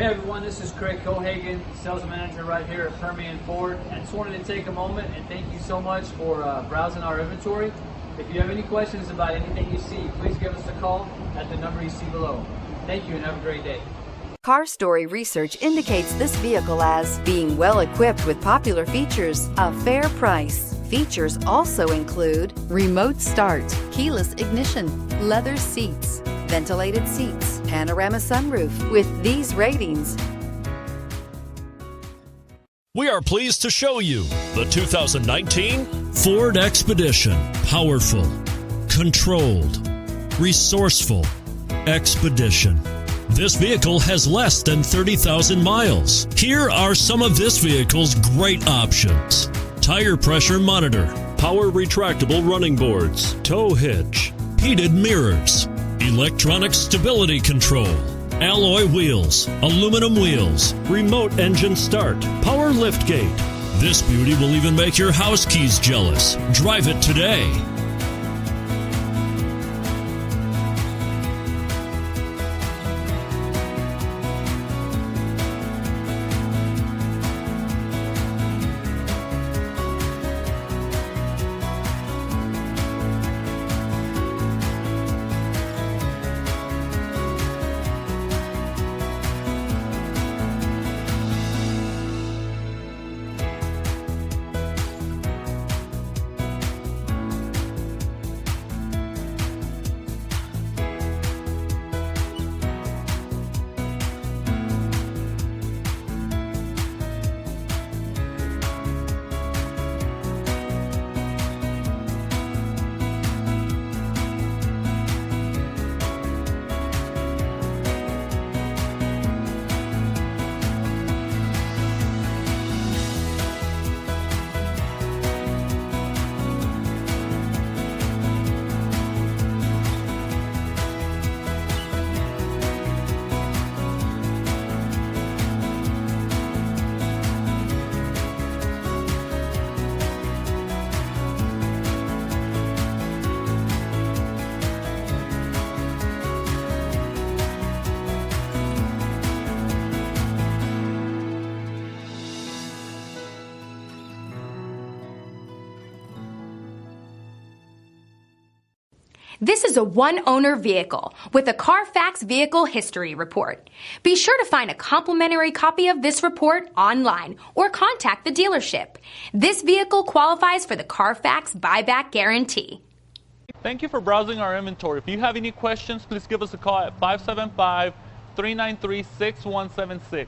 Hey everyone, this is Craig Cohagen, sales manager right here at Permian Ford. I just wanted to take a moment and thank you so much for browsing our inventory. If you have any questions about anything you see, please give us a call at the number you see below. Thank you and have a great day. Car Story research indicates this vehicle as being well equipped with popular features, a fair price. Features also include remote start, keyless ignition, leather seats, ventilated seats, panorama sunroof. With these ratings, we are pleased to show you the 2019 Ford Expedition. Powerful, controlled, resourceful Expedition. This vehicle has less than 30,000 miles. Here are some of this vehicle's great options: tire pressure monitor, power retractable running boards, tow hitch, heated mirrors, electronic stability control, alloy wheels, aluminum wheels, remote engine start, power liftgate. This beauty will even make your house keys jealous. Drive it today. This is a one-owner vehicle with a Carfax Vehicle History Report. Be sure to find a complimentary copy of this report online or contact the dealership. This vehicle qualifies for the Carfax Buyback Guarantee. Thank you for browsing our inventory. If you have any questions, please give us a call at 575-393-6176.